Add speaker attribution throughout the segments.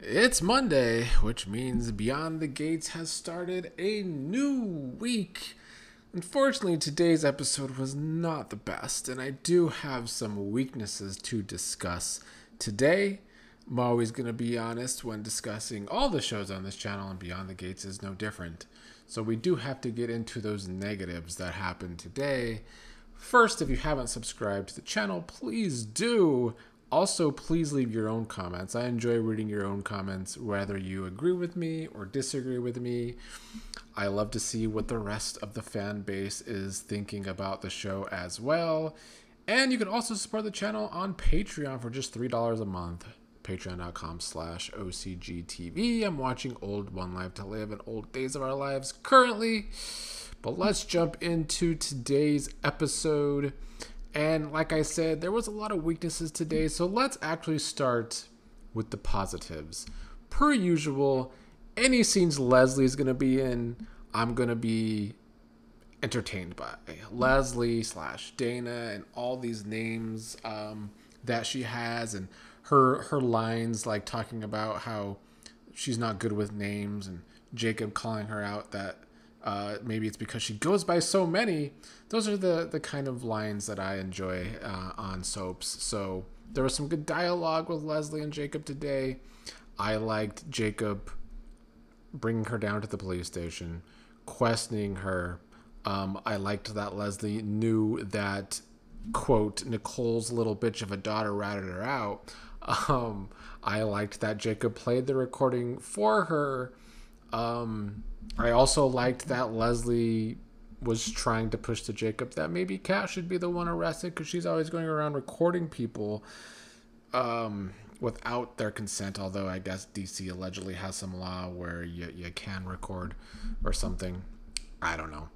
Speaker 1: It's Monday, which means Beyond the Gates has started a new week. Unfortunately, today's episode was not the best, and I do have some weaknesses to discuss today. I'm always going to be honest when discussing all the shows on this channel, and Beyond the Gates is no different. So we do have to get into those negatives that happened today. First, if you haven't subscribed to the channel, please do. Also, please leave your own comments. I enjoy reading your own comments, whether you agree with me or disagree with me. I love to see what the rest of the fan base is thinking about the show as well. And you can also support the channel on Patreon for just $3 a month. Patreon.com/OCGTV. I'm watching old One Life to Live and old Days of Our Lives currently. But let's jump into today's episode. And like I said, there was a lot of weaknesses today, so let's actually start with the positives. Per usual, any scenes Leslie's going to be in, I'm going to be entertained by. Leslie / Dana and all these names that she has, and her lines like talking about how she's not good with names, and Jacob calling her out that maybe it's because she goes by so many. Those are the kind of lines that I enjoy on soaps. So there was some good dialogue with Leslie and Jacob today. I liked Jacob bringing her down to the police station, questioning her. I liked that Leslie knew that, quote, Nicole's little bitch of a daughter ratted her out. I liked that Jacob played the recording for her. I also liked that Leslie was trying to push to Jacob that maybe Kat should be the one arrested because she's always going around recording people without their consent, although I guess DC allegedly has some law where you can record or something. I don't know.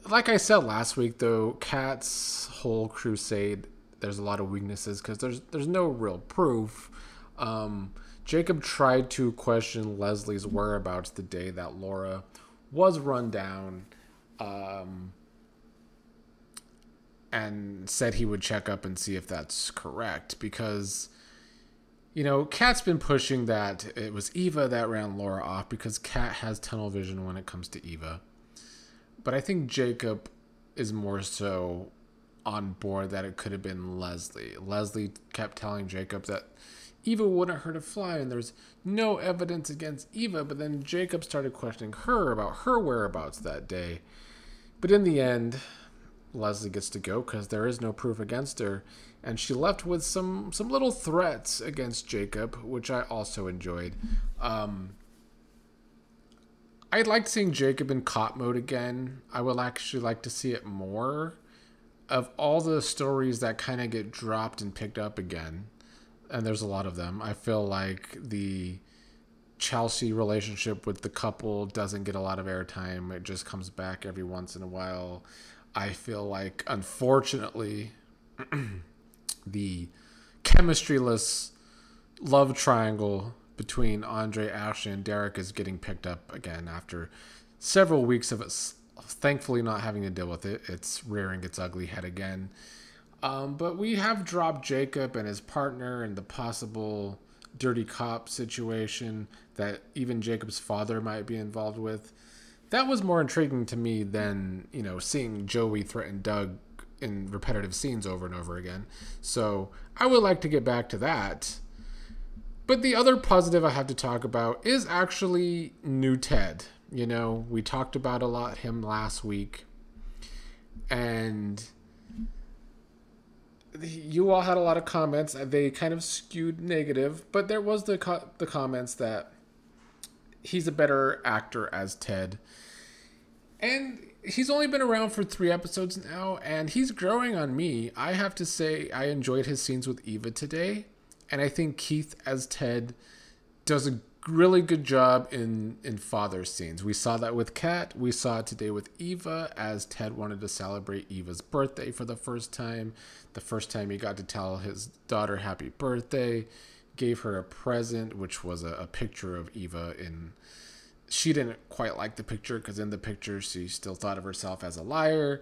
Speaker 1: Like I said last week, though, Kat's whole crusade, there's a lot of weaknesses because there's no real proof. Jacob tried to question Leslie's whereabouts the day that Laura was run down, and said he would check up and see if that's correct because, you know, Kat's been pushing that it was Eva that ran Laura off because Kat has tunnel vision when it comes to Eva. But I think Jacob is more so on board that it could have been Leslie. Leslie kept telling Jacob that Eva wouldn't hurt a fly, and there's no evidence against Eva, but then Jacob started questioning her about her whereabouts that day. But in the end, Leslie gets to go because there is no proof against her, and she left with some little threats against Jacob, which I also enjoyed. I liked seeing Jacob in cop mode again. I would actually like to see it more. Of all the stories that kind of get dropped and picked up again, and there's a lot of them, I feel like the Chelsea relationship with the couple doesn't get a lot of airtime. It just comes back every once in a while. I feel like, unfortunately, the chemistryless love triangle between Andre, Ashley, and Derek is getting picked up again after several weeks of us thankfully not having to deal with it. It's rearing its ugly head again. But we have dropped Jacob and his partner and the possible dirty cop situation that even Jacob's father might be involved with. That was more intriguing to me than, you know, seeing Joey threaten Doug in repetitive scenes over and over again. So I would like to get back to that. But the other positive I have to talk about is actually new Ted. You know, we talked about a lot him last week. And you all had a lot of comments. They kind of skewed negative, but there was the comments that he's a better actor as Ted. And he's only been around for 3 episodes now, and he's growing on me. I have to say I enjoyed his scenes with Eva today, and I think Keith as Ted does a really good job in father scenes. We saw that with Kat. We saw it today with Eva as Ted wanted to celebrate Eva's birthday for the first time. The first time he got to tell his daughter happy birthday. Gave her a present, which was a picture of Eva in... She didn't quite like the picture because in the picture she still thought of herself as a liar.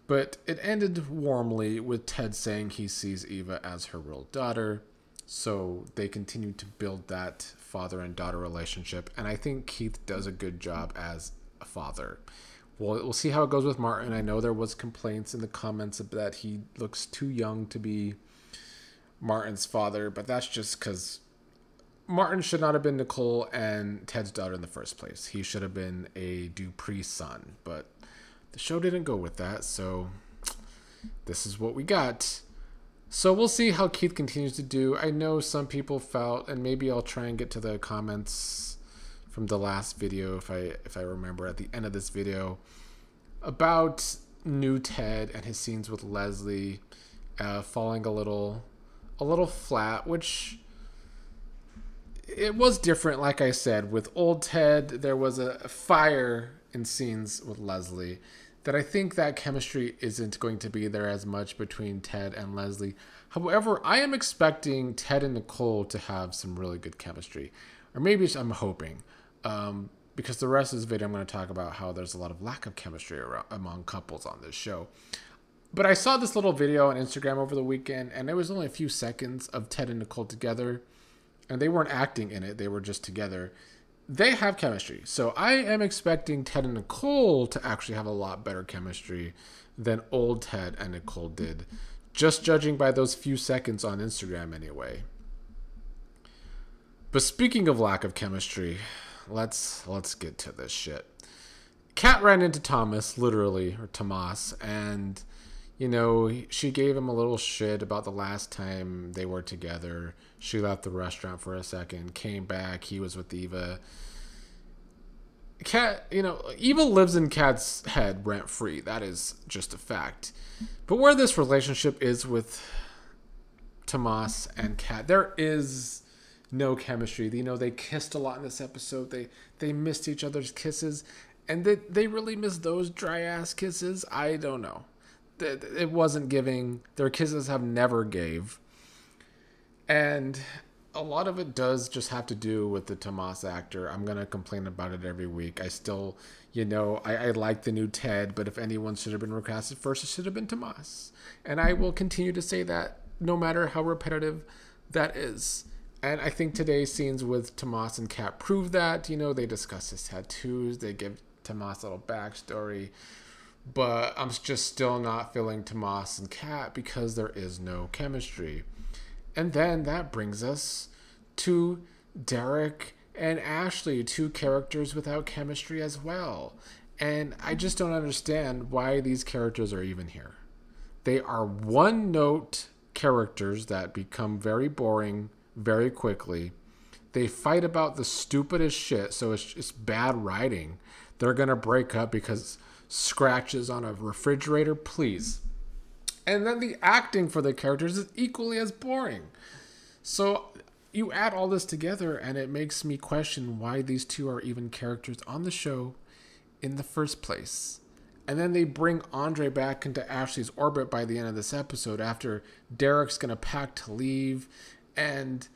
Speaker 1: But it ended warmly with Ted saying he sees Eva as her real daughter. So they continue to build that father and daughter relationship. And I think Keith does a good job as a father. We'll see how it goes with Martin. I know there was complaints in the comments that he looks too young to be Martin's father. But that's just because Martin should not have been Nicole and Ted's daughter in the first place. He should have been a Dupree son. But the show didn't go with that, so this is what we got. So we'll see how Keith continues to do. I know some people felt, and maybe I'll try and get to the comments from the last video if I remember at the end of this video, about new Ted and his scenes with Leslie falling a little flat, which it was different. Like I said, with old Ted, there was a fire in scenes with Leslie that I think that chemistry isn't going to be there as much between Ted and Leslie. However, I am expecting Ted and Nicole to have some really good chemistry. Or maybe I'm hoping. Because the rest of this video I'm going to talk about how there's a lot of lack of chemistry among couples on this show. But I saw this little video on Instagram over the weekend, and it was only a few seconds of Ted and Nicole together. And they weren't acting in it, they were just together. They have chemistry. So I am expecting Ted and Nicole to actually have a lot better chemistry than old Ted and Nicole did. Just judging by those few seconds on Instagram anyway. But speaking of lack of chemistry, let's get to this shit. Kat ran into Thomas, literally, or Tomas, and you know, she gave him a little shit about the last time they were together. She left the restaurant for a second, came back, he was with Eva. Kat, you know, Eva lives in Kat's head rent-free. That is just a fact. But where this relationship is with Tomas and Kat, there is no chemistry. You know, they kissed a lot in this episode. They missed each other's kisses. And they really miss those dry-ass kisses? I don't know. It wasn't giving. Their kisses have never gave. And a lot of it does just have to do with the Tomas actor. I'm going to complain about it every week. I still, you know, I like the new Ted, but if anyone should have been recasted first, it should have been Tomas. And I will continue to say that no matter how repetitive that is. And I think today's scenes with Tomas and Kat prove that. You know, they discuss his tattoos. They give Tomas a little backstory. But I'm just still not feeling Tomas and Kat because there is no chemistry. And then that brings us to Derek and Ashley, two characters without chemistry as well. And I just don't understand why these characters are even here. They are one-note characters that become very boring very quickly. They fight about the stupidest shit, so it's bad writing. They're going to break up because scratches on a refrigerator, please. And then the acting for the characters is equally as boring. So you add all this together and it makes me question why these two are even characters on the show in the first place. And then they bring Andre back into Ashley's orbit by the end of this episode after Derek's going to pack to leave. And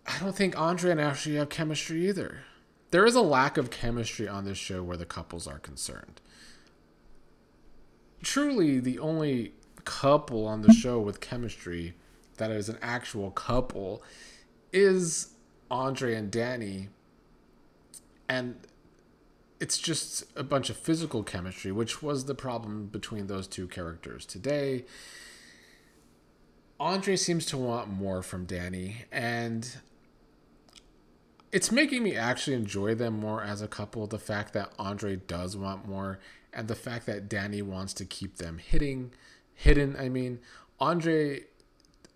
Speaker 1: I don't think Andre and Ashley have chemistry either. There is a lack of chemistry on this show where the couples are concerned. Truly, the only couple on the show with chemistry that is an actual couple is Andre and Dani. And it's just a bunch of physical chemistry, which was the problem between those two characters. Today, Andre seems to want more from Dani, and it's making me actually enjoy them more as a couple. The fact that Andre does want more, and the fact that Dani wants to keep them hidden. I mean, Andre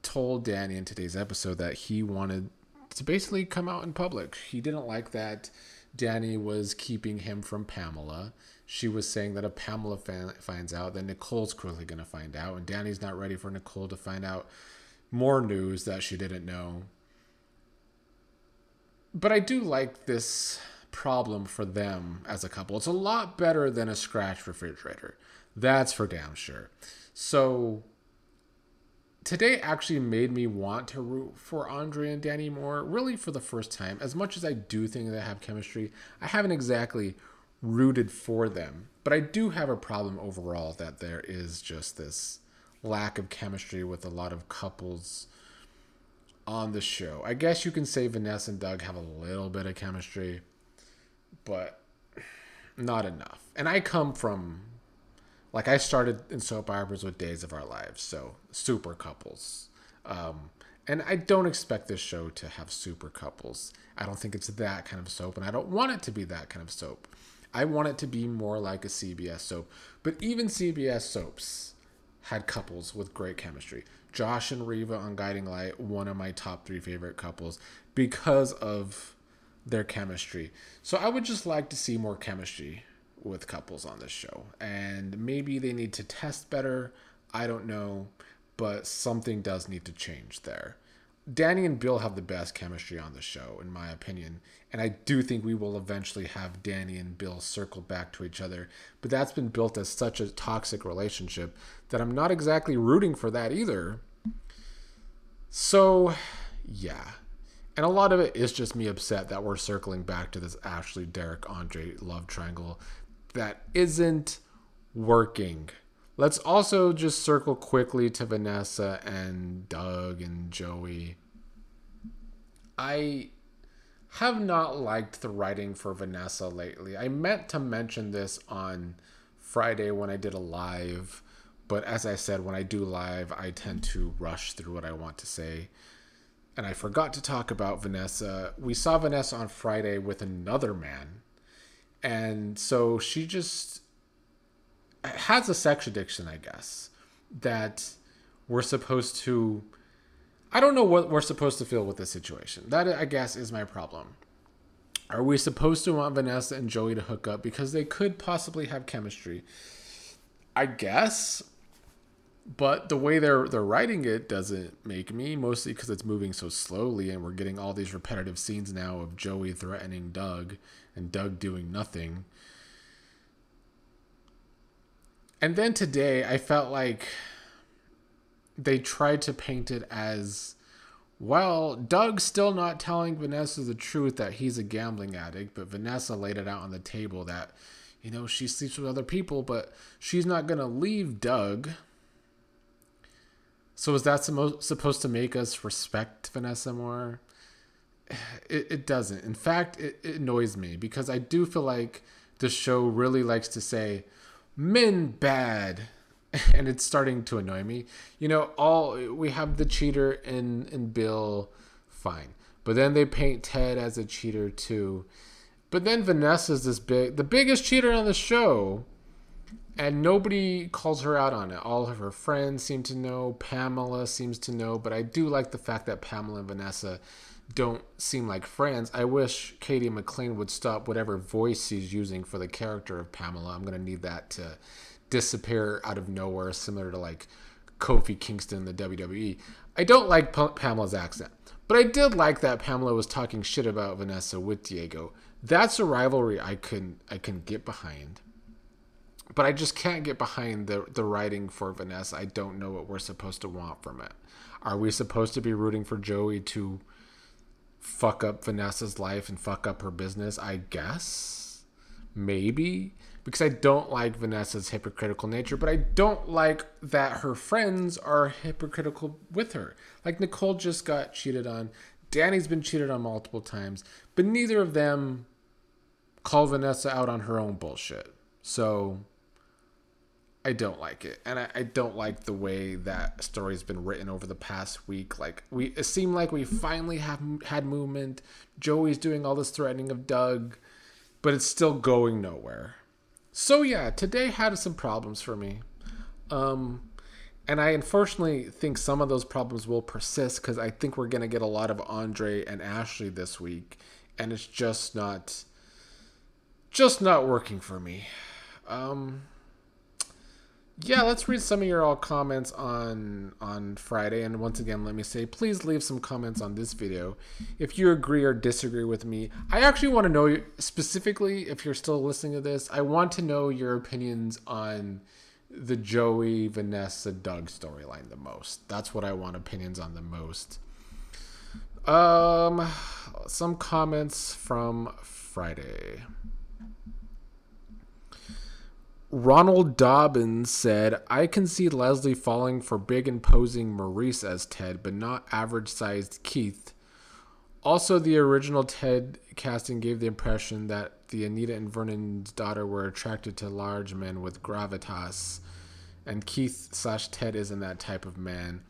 Speaker 1: told Dani in today's episode that he wanted to basically come out in public. He didn't like that Dani was keeping him from Pamela. She was saying that if Pamela finds out, then Nicole's quickly going to find out. And Dani's not ready for Nicole to find out more news that she didn't know. But I do like this problem for them as a couple. It's a lot better than a scratch refrigerator. That's for damn sure. So today actually made me want to root for Andre and Dani more, really for the first time. As much as I do think they have chemistry, I haven't exactly rooted for them. But I do have a problem overall that there is just this lack of chemistry with a lot of couples on the show. I guess you can say Vanessa and Doug have a little bit of chemistry, but not enough. And I come from, like, I started in soap operas with Days of Our Lives, so super couples. And I don't expect this show to have super couples. I don't think it's that kind of soap, and I don't want it to be that kind of soap. I want it to be more like a CBS soap. But even CBS soaps had couples with great chemistry. Josh and Reva on Guiding Light, one of my top 3 favorite couples because of their chemistry. So I would just like to see more chemistry with couples on this show. And maybe they need to test better. I don't know. But something does need to change there. Dani and Bill have the best chemistry on the show, in my opinion. And I do think we will eventually have Dani and Bill circle back to each other. But that's been built as such a toxic relationship that I'm not exactly rooting for that either. So, yeah. And a lot of it is just me upset that we're circling back to this Ashley, Derek, Andre love triangle that isn't working. Let's also just circle quickly to Vanessa and Doug and Joey. I have not liked the writing for Vanessa lately. I meant to mention this on Friday when I did a live, but as I said, when I do live, I tend to rush through what I want to say. And I forgot to talk about Vanessa. We saw Vanessa on Friday with another man. And so she just has a sex addiction, I guess, that we're supposed to... I don't know what we're supposed to feel with this situation. That, I guess, is my problem. Are we supposed to want Vanessa and Joey to hook up because they could possibly have chemistry? I guess, but the way they're writing it doesn't make me, mostly because it's moving so slowly and we're getting all these repetitive scenes now of Joey threatening Doug and Doug doing nothing. And then today, I felt like they tried to paint it as, well, Doug's still not telling Vanessa the truth that he's a gambling addict, but Vanessa laid it out on the table that, you know, she sleeps with other people, but she's not going to leave Doug. So is that supposed to make us respect Vanessa more? It doesn't. In fact, it annoys me because I do feel like the show really likes to say, men bad, and it's starting to annoy me. You know, we have the cheater in Bill, fine, but then they paint Ted as a cheater too. But then Vanessa's the biggest cheater on the show, and nobody calls her out on it. All of her friends seem to know. Pamela seems to know, but I do like the fact that Pamela and Vanessa don't seem like friends. I wish Katie McLean would stop whatever voice she's using for the character of Pamela. I'm going to need that to disappear out of nowhere, similar to like Kofi Kingston in the WWE. I don't like Pamela's accent, but I did like that Pamela was talking shit about Vanessa with Diego. That's a rivalry I can get behind. But I just can't get behind the writing for Vanessa. I don't know what we're supposed to want from it. Are we supposed to be rooting for Joey to fuck up Vanessa's life and fuck up her business? I guess. Maybe. Because I don't like Vanessa's hypocritical nature, but I don't like that her friends are hypocritical with her. Like Nicole just got cheated on. Dani's been cheated on multiple times, but neither of them call Vanessa out on her own bullshit. So I don't like it. And I don't like the way that story's been written over the past week. Like, it seemed like we finally have had movement. Joey's doing all this threatening of Doug, but it's still going nowhere. So yeah, today had some problems for me. And I unfortunately think some of those problems will persist because I think we're going to get a lot of Andre and Ashley this week. And it's just not working for me. Yeah, let's read some of your all comments on Friday. And once again, let me say, please leave some comments on this video if you agree or disagree with me. I actually want to know, specifically, if you're still listening to this, I want to know your opinions on the Joey, Vanessa, Doug storyline the most. That's what I want opinions on the most. Some comments from Friday. Ronald Dobbins said, I can see Leslie falling for big imposing Maurice as Ted, but not average-sized Keith. Also, the original Ted casting gave the impression that the Anita and Vernon's daughter were attracted to large men with gravitas, and Keith/Ted isn't that type of man.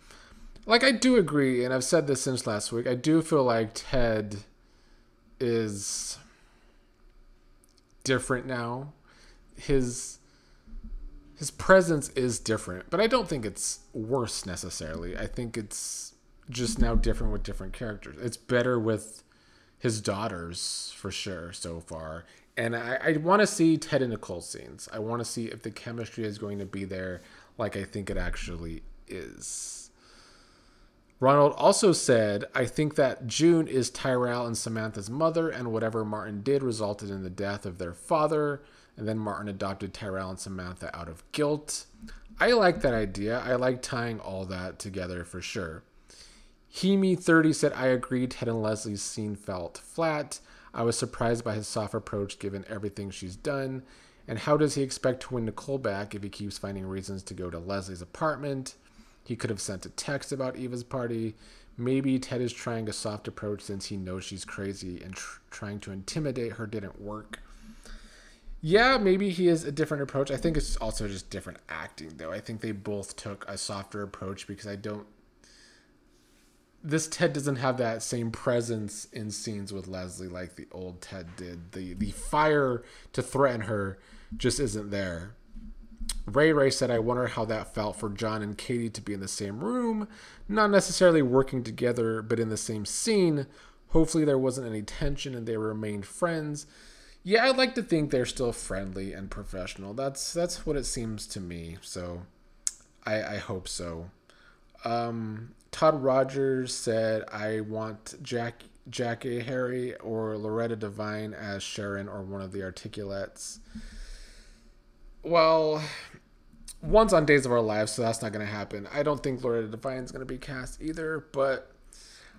Speaker 1: Like, I do agree, and I've said this since last week, I do feel like Ted is different now. His presence is different, but I don't think it's worse necessarily. I think it's just now different with different characters. It's better with his daughters for sure so far. And I want to see Ted and Nicole scenes. I want to see if the chemistry is going to be there like I think it actually is. Ronald also said, I think that June is Tyrell and Samantha's mother, and whatever Martin did resulted in the death of their father, and then Martin adopted Tyrell and Samantha out of guilt. I like that idea. I like tying all that together for sure. Hemi30 said, I agree, Ted and Leslie's scene felt flat. I was surprised by his soft approach given everything she's done. And how does he expect to win Nicole back if he keeps finding reasons to go to Leslie's apartment? He could have sent a text about Eva's party. Maybe Ted is trying a soft approach since he knows she's crazy and trying to intimidate her didn't work. Yeah, maybe he is a different approach. I think it's also just different acting, though. I think they both took a softer approach because this Ted doesn't have that same presence in scenes with Leslie like the old Ted did. The fire to threaten her just isn't there. Ray said, I wonder how that felt for John and Katie to be in the same room, not necessarily working together, but in the same scene. Hopefully there wasn't any tension and they remained friends. Yeah, I'd like to think they're still friendly and professional. That's what it seems to me. So I hope so. Todd Rogers said, I want Jack A. Harry or Loretta Devine as Sharon or one of the Articulates. Well, one's on Days of Our Lives, so that's not going to happen. I don't think Loretta Devine's going to be cast either, but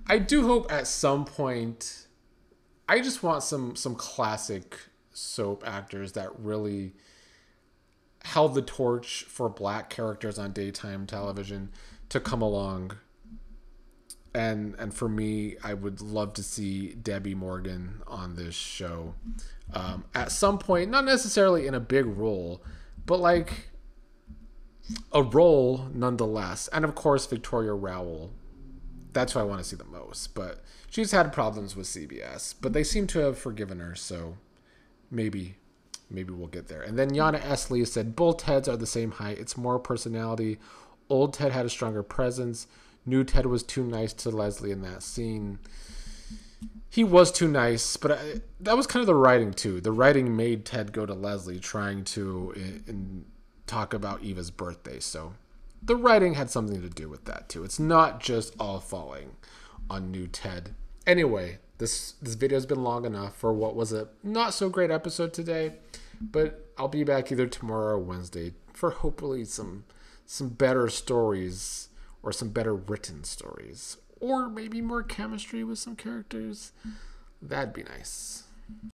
Speaker 1: I do hope at some point, I just want some classic soap actors that really held the torch for black characters on daytime television to come along. And for me, I would love to see Debbie Morgan on this show at some point, not necessarily in a big role, but like a role nonetheless. And of course, Victoria Rowell. That's who I want to see the most. But she's had problems with CBS, but they seem to have forgiven her. So maybe we'll get there. And then Yana S. Lee said, both Teds are the same height. It's more personality. Old Ted had a stronger presence. New Ted was too nice to Leslie in that scene. He was too nice, but that was kind of the writing too. The writing made Ted go to Leslie trying to talk about Eva's birthday. So the writing had something to do with that too. It's not just all falling on New Ted. Anyway, this video has been long enough for what was a not so great episode today, but I'll be back either tomorrow or Wednesday for hopefully some better stories or some better written stories or maybe more chemistry with some characters. That'd be nice.